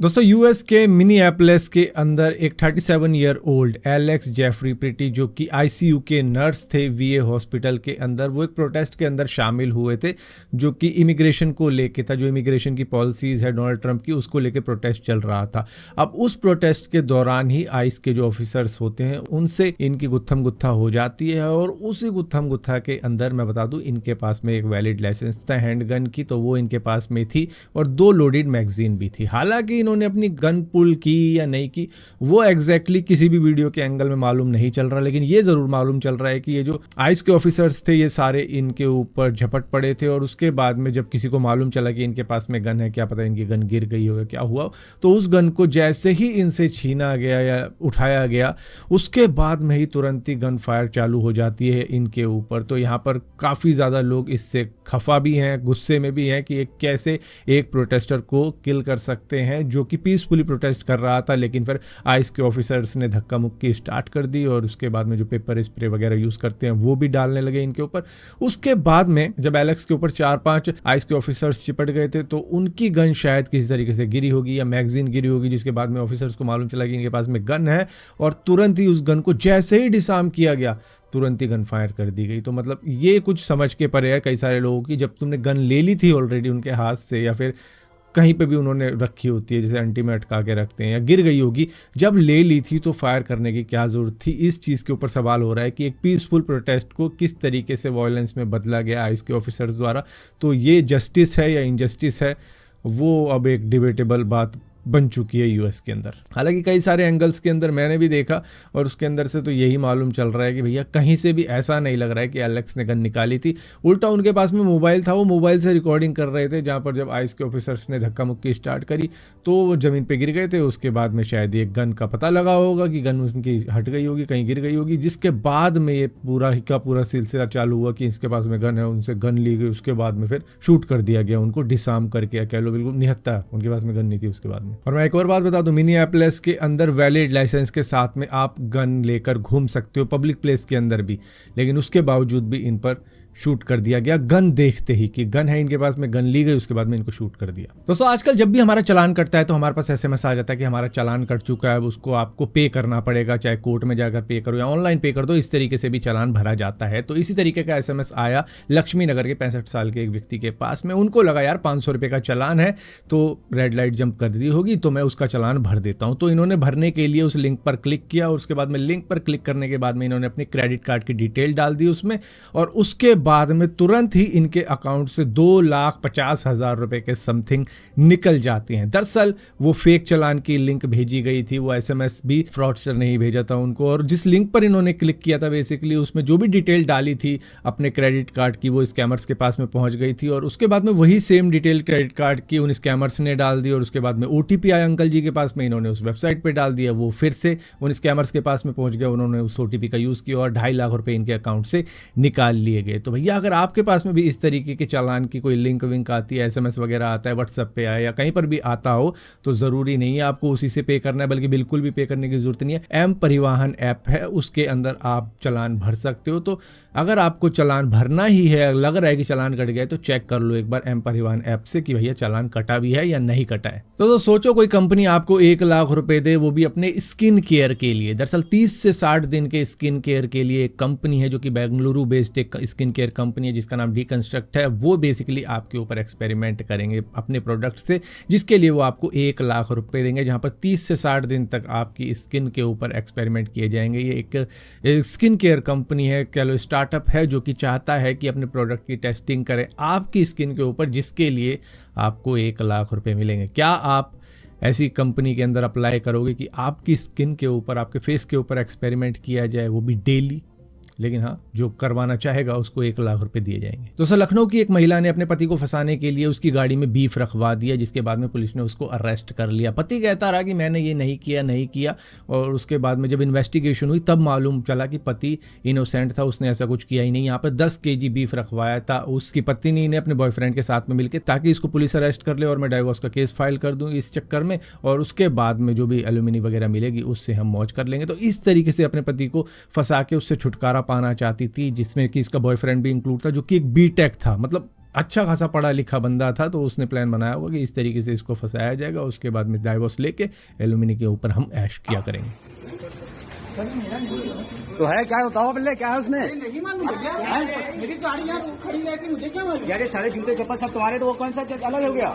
दोस्तों यूएस के मिनीएपोलिस के अंदर एक 37 year old Alex Jeffrey Pretti जो कि आईसीयू के नर्स थे वीए हॉस्पिटल के अंदर, वो एक प्रोटेस्ट के अंदर शामिल हुए थे जो कि इमिग्रेशन को लेके था। जो इमिग्रेशन की पॉलिसीज़ है डोनाल्ड ट्रंप की, उसको लेके प्रोटेस्ट चल रहा था। अब उस प्रोटेस्ट के दौरान ही आइस के जो ऑफिसर्स होते हैं उनसे इनकी गुत्थम गुत्था हो जाती है और उसी गुत्थम गुत्था के अंदर मैं बता दूं इनके पास में एक वैलिड लाइसेंस था हैंडगन की, तो वो इनके पास में थी और 2 लोडेड मैगजीन भी थी। हालांकि इन्होंने अपनी गन पुल की या नहीं की वो एग्जैक्टली किसी भी वीडियो के एंगल में मालूम नहीं चल रहा, लेकिन ये जरूर मालूम चल रहा है कि ये जो आइस के ऑफिसर्स थे ये सारे इनके ऊपर झपट पड़े थे और उसके बाद में जब किसी को मालूम चला कि इनके पास में गन है, क्या पता इनकी गन गिर गई हो, क्या हुआ, तो उस गन को जैसे ही इनसे छीना गया या उठाया गया उसके बाद में ही तुरंत ही गन फायर चालू हो जाती है इनके ऊपर। तो यहाँ पर काफ़ी ज़्यादा लोग इससे खफा भी हैं, गुस्से में भी हैं कि कैसे एक प्रोटेस्टर को किल कर सकते हैं जो कि पीसफुली प्रोटेस्ट कर रहा था। लेकिन फिर आइस के ऑफिसर्स ने धक्का मुक्की स्टार्ट कर दी और उसके बाद में जो पेपर स्प्रे वगैरह यूज़ करते हैं वो भी डालने लगे इनके ऊपर। उसके बाद में जब एलेक्स के ऊपर 4-5 आइस के ऑफिसर्स चिपट गए थे तो उनकी गन शायद किसी तरीके से गिरी होगी या मैगजीन गिरी होगी, जिसके बाद में ऑफिसर्स को मालूम चला कि इनके पास में गन है और तुरंत ही उस गन को जैसे ही डिसआर्म किया गया तुरंत ही गन फायर कर दी गई। तो मतलब ये कुछ समझ के परे है कई सारे लोगों की, जब तुमने गन ले ली थी ऑलरेडी उनके हाथ से या फिर कहीं पे भी उन्होंने रखी होती है जैसे अंटी में अटका के रखते हैं या गिर गई होगी, जब ले ली थी तो फायर करने की क्या ज़रूरत थी। इस चीज़ के ऊपर सवाल हो रहा है कि एक पीसफुल प्रोटेस्ट को किस तरीके से वायलेंस में बदला गया आइस के ऑफिसर्स द्वारा। तो ये जस्टिस है या इनजस्टिस है वो अब एक डिबेटेबल बात बन चुकी है यूएस के अंदर। हालांकि कई सारे एंगल्स के अंदर मैंने भी देखा और उसके अंदर से तो यही मालूम चल रहा है कि भैया कहीं से भी ऐसा नहीं लग रहा है कि एलेक्स ने गन निकाली थी, उल्टा उनके पास में मोबाइल था, वो मोबाइल से रिकॉर्डिंग कर रहे थे। जहाँ पर जब आइस के ऑफिसर्स ने धक्का मुक्की स्टार्ट करी तो वो ज़मीन पर गिर गए थे। उसके बाद में शायद एक गन का पता लगा होगा कि गन उनकी हट गई होगी, कहीं गिर गई होगी, जिसके बाद में ये पूरा का पूरा सिलसिला चालू हुआ कि इसके पास में गन है, उनसे गन ली गई। उसके बाद में फिर शूट कर दिया गया उनको, डिसआर्म करके कह लो, बिल्कुल निहत्था, उनके पास में गन नहीं थी उसके बाद में। और मैं एक और बात बता दूं, मिनीएपोलिस के अंदर वैलिड लाइसेंस के साथ में आप गन लेकर घूम सकते हो पब्लिक प्लेस के अंदर भी, लेकिन उसके बावजूद भी इन पर शूट कर दिया गया गन देखते ही कि गन है इनके पास में, गन ली गई, उसके बाद में इनको शूट कर दिया। दोस्तों आजकल जब भी हमारा चालान कटता है तो हमारे पास एसएमएस आ जाता है कि हमारा चालान कट चुका है, उसको आपको पे करना पड़ेगा, चाहे कोर्ट में जाकर पे करो या ऑनलाइन पे कर दो, इस तरीके से भी चालान भरा जाता है। तो इसी तरीके का एसएमएस आया लक्ष्मी नगर के 65 साल के एक व्यक्ति के पास में। उनको लगा यार 500 रुपये का चालान है तो रेड लाइट जंप कर दी होगी तो मैं उसका चालान भर देता हूँ। तो इन्होंने भरने के लिए उस लिंक पर क्लिक किया और उसके बाद में लिंक पर क्लिक करने के बाद में इन्होंने अपने क्रेडिट कार्ड की डिटेल डाल दी उसमें और उसके बाद में तुरंत ही इनके अकाउंट से 2,50,000 रुपए के समथिंग निकल जाते हैं। दरअसल वो फेक चालान की लिंक भेजी गई थी, वो एसएमएस भी फ्रॉडस्टर ने ही भेजा था उनको, और जिस लिंक पर इन्होंने क्लिक किया था बेसिकली उसमें जो भी डिटेल डाली थी अपने क्रेडिट कार्ड की वो स्कैमर्स के पास में पहुंच गई थी और उसके बाद में वही सेम डिटेल क्रेडिट कार्ड की उन स्कैमर्स ने डाल दी और उसके बाद में ओटीपी आया अंकल जी के पास में, इन्होंने उस वेबसाइट पर डाल दिया, वो फिर से उन स्कैमर्स के पास में पहुंच गया, उन्होंने उस ओटीपी का यूज़ किया और 2.5 लाख रुपए इनके अकाउंट से निकाल लिए गए। तो भैया अगर आपके पास में भी इस तरीके के चालान की कोई लिंक विंक आती है, एसएमएस वगैरह आता है, व्हाट्सएप पे आया या कहीं पर भी आता हो तो ज़रूरी नहीं है आपको उसी से पे करना है, बल्कि बिल्कुल भी पे करने की ज़रूरत नहीं है। एम परिवहन ऐप है, उसके अंदर आप चालान भर सकते हो। तो अगर आपको चालान भरना ही है, लग रहा है कि चालान कट गया है, तो चेक कर लो एक बार एम परिवहन ऐप से कि भैया चालान कटा भी है या नहीं कटा है। तो सोचो कोई कंपनी आपको 1 लाख रुपए दे, वो भी अपने स्किन केयर के लिए। दरअसल 30 से 60 दिन के स्किन केयर के लिए एक कंपनी है जो कि बेंगलुरु बेस्ड एक स्किन केयर कंपनी है जिसका नाम डीकंस्ट्रक्ट है। वो बेसिकली आपके ऊपर एक्सपेरिमेंट करेंगे अपने प्रोडक्ट से, जिसके लिए वो आपको 1 लाख रुपए देंगे, जहां पर 30 से 60 दिन तक आपकी स्किन के ऊपर एक्सपेरिमेंट किए जाएंगे। ये एक स्किन केयर कंपनी है, कह लो स्टार्टअप है, जो कि चाहता है कि अपने प्रोडक्ट की टेस्टिंग करें आपकी स्किन के ऊपर, जिसके लिए आपको 1 लाख रुपए मिलेंगे। क्या आप ऐसी कंपनी के अंदर अप्लाई करोगे कि आपकी स्किन के ऊपर, आपके फेस के ऊपर एक्सपेरिमेंट किया जाए, वो भी डेली? लेकिन हाँ, जो करवाना चाहेगा उसको 1 लाख रुपए दिए जाएंगे। दोस्तों लखनऊ की एक महिला ने अपने पति को फंसाने के लिए उसकी गाड़ी में बीफ रखवा दिया, जिसके बाद में पुलिस ने उसको अरेस्ट कर लिया। पति कहता रहा कि मैंने ये नहीं किया और उसके बाद में जब इन्वेस्टिगेशन हुई तब मालूम चला कि पति इनोसेंट था, उसने ऐसा कुछ किया ही नहीं। यहाँ पर 10 केजी बीफ रखवाया था उसकी पत्नी ने अपने बॉयफ्रेंड के साथ में मिलकर, ताकि इसको पुलिस अरेस्ट कर ले और मैं डाइवोर्स का केस फाइल कर दूँ इस चक्कर में, और उसके बाद में जो भी एल्यूमिनी वगैरह मिलेगी उससे हम मौज कर लेंगे। तो इस तरीके से अपने पति को फंसा के उससे छुटकारा पाना चाहती थी, जिसमें कि इसका बॉयफ्रेंड भी इंक्लूड था, जो कि एक बीटेक था, मतलब अच्छा खासा पढ़ा लिखा बंदा था, तो उसने प्लान बनाया होगा कि इस तरीके से इसको फंसाया जाएगा, उसके बाद में डाइवोर्स लेके एलुमिनी के ऊपर हम ऐश किया करेंगे। तो है क्या, बताओ पहले क्या है उसमें। नहीं मालूम भैया, मेरी गाड़ी यहाँ खड़ी रहती, मुझे क्या मालूम। यार ये सारे जूते चप्पल सब तुम्हारे, तो वो कौन सा अलग हो गया।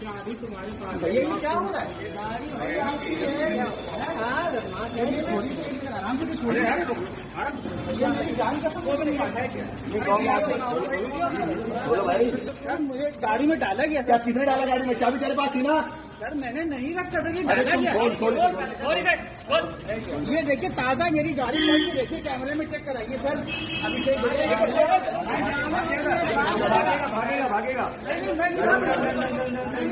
भैया ये क्या हो रहा है। आराम से छोड़िए यार, भैया मेरी गाड़ी का नहीं आता है क्या। मुझे गाड़ी में डाला गया। क्या किसने डाला गाड़ी में, चाबी तेरे पास थी ना। सर मैंने नहीं रखा था कि अरे डाला तुम गया। खोल। ये देखिए ताजा मेरी गाड़ी चल के देखिए, कैमरे में चेक कराइए सर। अभी से भागेगा।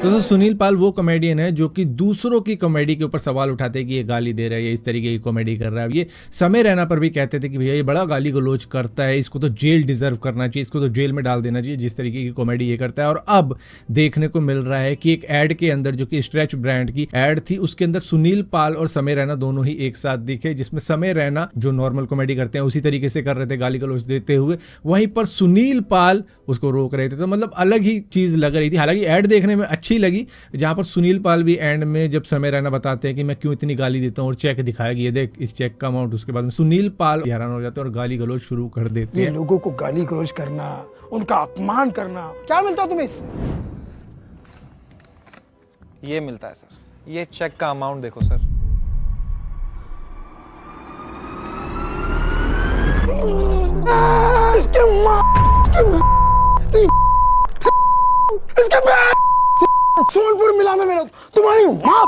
तो सुनील पाल वो कॉमेडियन है जो कि दूसरों की कॉमेडी के ऊपर सवाल उठाते हैं कि ये गाली दे रहा है, ये इस तरीके की कॉमेडी कर रहा है। ये समय रैना पर भी कहते थे कि भैया ये बड़ा गाली गलौज करता है, इसको तो जेल डिजर्व करना चाहिए, इसको तो जेल में डाल देना चाहिए जिस तरीके की कॉमेडी ये करता है। और अब देखने को मिल रहा है कि एक एड के अंदर, जो कि स्ट्रेच ब्रांड की एड थी, उसके अंदर सुनील पाल और समय रैना दोनों ही एक साथ दिखे, जिसमें समय रैना जो नॉर्मल कॉमेडी करते हैं उसी तरीके से कर रहे थे गाली गलौज देते हुए, वहीं पर सुनील पाल उसको रोक रहे थे। तो मतलब अलग ही चीज लग रही थी। हालांकि एड देखने में अच्छी लगी, जहां पर सुनील पाल भी एंड में जब समय रैना बताते हैं कि मैं क्यों इतनी गाली देता हूं और चेक दिखाया कि ये देख इस चेक का अमाउंट, उसके बाद में सुनील पाल हैरान हो जाते हैं और गाली गलौज शुरू कर देते ये हैं। लोगों को गाली गलौज करना, उनका अपमान करना, क्या मिलता तुम्हें इससे? ये मिलता है सर, ये चेक का अमाउंट देखो सर। इसके सोनपुर मिला में मेरा तुम्हारी माँ।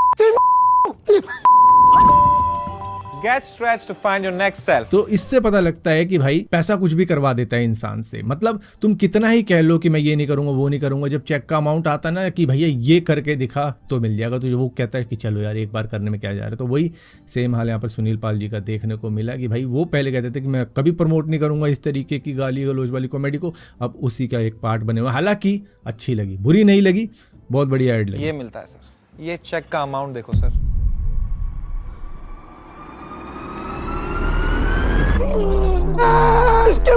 Get stretched to find your next self. तो इससे पता लगता है कि भाई पैसा कुछ भी करवा देता है इंसान से। मतलब तुम कितना ही कह लो कि मैं ये नहीं करूंगा वो नहीं करूंगा, जब चेक का अमाउंट आता ना कि भैया ये करके दिखा तो मिल जाएगा, तो वो कहता है कि चलो यार एक बार करने में क्या जा रहा है। तो वही सेम हाल यहाँ पर सुनील पाल जी का देखने को मिला कि भाई वो पहले कहते थे कि मैं कभी प्रमोट नहीं करूंगा इस तरीके की गाली गलौज वाली कॉमेडी को, अब उसी का एक पार्ट बने हुआ। हालांकि अच्छी लगी, बुरी नहीं लगी, बहुत बढ़िया एड लगी। ये मिलता है सर, ये चेक का अमाउंट देखो सर। इसके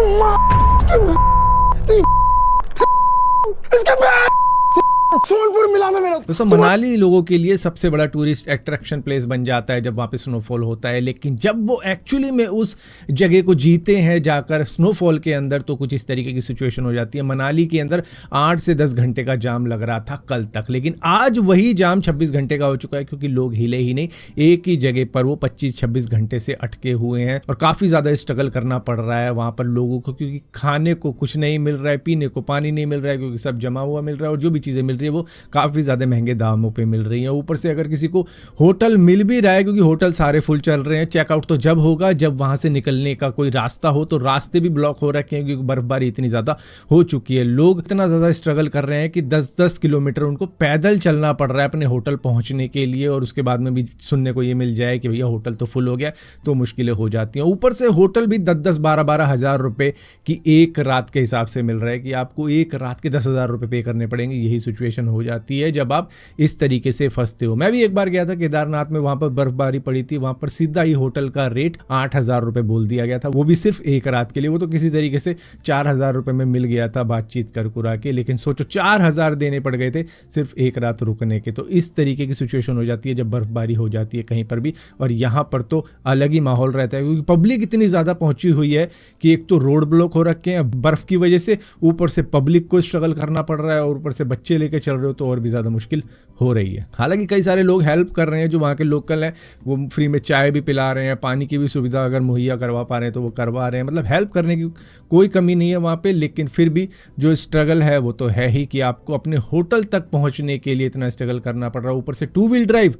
सोनपुर मिला में मेरा। दोस्तों मनाली लोगों के लिए सबसे बड़ा टूरिस्ट अट्रैक्शन प्लेस बन जाता है जब वहाँ पे स्नोफॉल होता है, लेकिन जब वो एक्चुअली में उस जगह को जीते हैं जाकर स्नोफॉल के अंदर, तो कुछ इस तरीके की सिचुएशन हो जाती है। मनाली के अंदर 8 से 10 घंटे का जाम लग रहा था कल तक, लेकिन आज वही जाम 26 घंटे का हो चुका है, क्योंकि लोग हिले ही नहीं, एक ही जगह पर वो 25-26 घंटे से अटके हुए हैं और काफ़ी ज़्यादा स्ट्रगल करना पड़ रहा है वहाँ पर लोगों को, क्योंकि खाने को कुछ नहीं मिल रहा है, पीने को पानी नहीं मिल रहा है, क्योंकि सब जमा हुआ मिल रहा है और जो भी चीज़ें मिल रही है वो काफ़ी ज़्यादा महंगे दामों पे मिल रही है। ऊपर से अगर किसी को होटल मिल भी रहा है, क्योंकि होटल सारे फुल चल रहे हैं, चेकआउट तो जब होगा जब वहाँ से निकलने का कोई रास्ता हो, तो रास्ते भी ब्लॉक हो रखे हैं क्योंकि बर्फबारी इतनी ज़्यादा हो चुकी है। लोग इतना ज़्यादा स्ट्रगल कर रहे हैं कि 10-10 किलोमीटर उनको पैदल चलना पड़ रहा है अपने होटल पहुँचने के लिए, और उसके बाद में भी सुनने को ये मिल जाए कि भैया होटल तो फुल हो गया, तो मुश्किलें हो जाती हैं। ऊपर से होटल भी 10-10, 12-12 हज़ार रुपये की एक रात के हिसाब से मिल रहा है कि आपको एक रात के 10,000 रुपये पे करने पड़ेंगे। यही सिचुएशन हो जाती है जब आप इस तरीके से फंसते हो। मैं भी एक बार गया था केदारनाथ में, वहां पर बर्फबारी पड़ी थी, वहां पर सीधा ही होटल का रेट 8,000 रुपये बोल दिया गया था, वो भी सिर्फ एक रात के लिए। वो तो किसी तरीके से 4,000 रुपये में मिल गया था बातचीत कर कुरा के, लेकिन सोचो 4,000 देने पड़ गए थे सिर्फ एक रात रुकने के। तो इस तरीके की सिचुएशन हो जाती है जब बर्फबारी हो जाती है कहीं पर भी, और यहाँ पर तो अलग ही माहौल रहता है क्योंकि पब्लिक इतनी ज़्यादा पहुंची हुई है कि एक तो रोड ब्लॉक हो रखे हैं बर्फ की वजह से, ऊपर से पब्लिक को स्ट्रगल करना पड़ रहा है और ऊपर से बच्चे लेके चल रहे हो तो और भी ज़्यादा मुश्किल हो रही है। हालांकि कई सारे लोग हेल्प कर रहे हैं, जो वहाँ के लोकल हैं वो फ्री में चाय भी पिला रहे हैं, पानी की भी सुविधा अगर मुहैया करवा पा रहे हैं तो वो करवा रहे हैं। मतलब हेल्प करने की कोई कमी नहीं है वहाँ पे, लेकिन फिर भी जो स्ट्रगल है वो तो है ही कि आपको अपने होटल तक पहुँचने के लिए इतना स्ट्रगल करना पड़ रहा है। ऊपर से 2 व्हील ड्राइव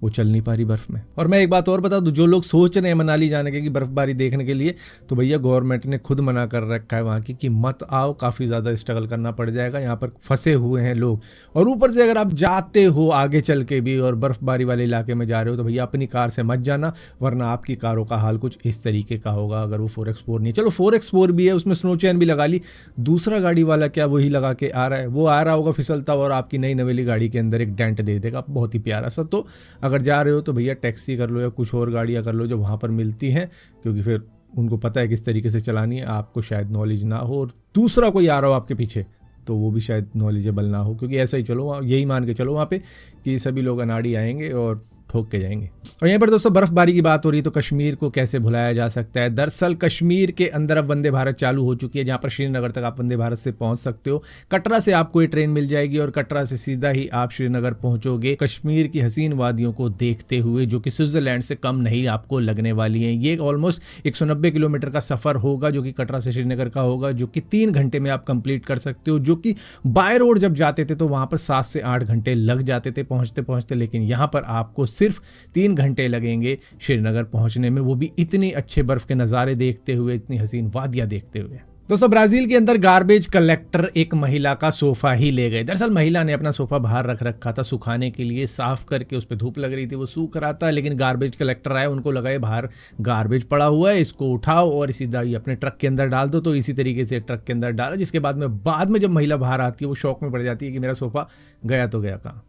वो चल नहीं पा रही बर्फ में। और मैं एक बात और बता दूं, जो लोग सोच रहे हैं मनाली जाने के कि बर्फबारी देखने के लिए, तो भैया गवर्नमेंट ने खुद मना कर रखा है वहाँ की कि मत आओ, काफ़ी ज़्यादा स्ट्रगल करना पड़ जाएगा, यहाँ पर फंसे हुए हैं लोग। और ऊपर से अगर आप जाते हो आगे चल के भी और बर्फबारी वाले इलाके में जा रहे हो तो भैया अपनी कार से मत जाना, वरना आपकी कारों का हाल कुछ इस तरीके का होगा अगर वो 4x4 नहीं। चलो 4x4 भी है, उसमें स्नो चैन भी लगा ली, दूसरा गाड़ी वाला क्या वही लगा के आ रहा है, वो आ रहा होगा फिसलता और आपकी नई नवेली गाड़ी के अंदर एक डेंट दे देगा बहुत ही प्यारा सा। तो अगर जा रहे हो तो भैया टैक्सी कर लो या कुछ और गाड़ियाँ कर लो जो वहाँ पर मिलती हैं, क्योंकि फिर उनको पता है किस तरीके से चलानी है, आपको शायद नॉलेज ना हो और दूसरा कोई आ रहा हो आपके पीछे तो वो भी शायद नॉलेजेबल ना हो, क्योंकि ऐसा ही चलो यही मान के चलो वहाँ पे कि सभी लोग अनाड़ी आएंगे और ठोक के जाएंगे। और यहाँ पर दोस्तों बर्फबारी की बात हो रही है तो कश्मीर को कैसे भुलाया जा सकता है। दरअसल कश्मीर के अंदर अब वंदे भारत चालू हो चुकी है, जहाँ पर श्रीनगर तक आप वंदे भारत से पहुंच सकते हो। कटरा से आपको ये ट्रेन मिल जाएगी और कटरा से सीधा ही आप श्रीनगर पहुंचोगे, कश्मीर की हसीन वादियों को देखते हुए, जो कि स्विट्जरलैंड से कम नहीं आपको लगने वाली हैं। ये ऑलमोस्ट 190 किलोमीटर का सफ़र होगा जो कि कटरा से श्रीनगर का होगा, जो कि 3 घंटे में आप कंप्लीट कर सकते हो। जो कि बाय रोड जब जाते थे तो वहाँ पर 7 से 8 घंटे लग जाते थे पहुँचते पहुँचते, लेकिन यहाँ पर आपको सिर्फ 3 घंटे लगेंगे श्रीनगर पहुंचने में, वो भी इतनी अच्छे बर्फ के नज़ारे देखते हुए, इतनी हसीन वादियां देखते हुए। दोस्तों ब्राजील के अंदर गार्बेज कलेक्टर एक महिला का सोफा ही ले गए। दरअसल महिला ने अपना सोफा बाहर रख रखा था सुखाने के लिए, साफ करके उस पर धूप लग रही थी, वो सूख रहा था, लेकिन गार्बेज कलेक्टर आए, उनको लगा बाहर गार्बेज पड़ा हुआ है, इसको उठाओ और सीधा ही अपने ट्रक के अंदर डाल दो। तो इसी तरीके से ट्रक के अंदर डाला, जिसके बाद में जब महिला बाहर आती है वो शौक में पड़ जाती है कि मेरा सोफा गया तो गया कहाँ।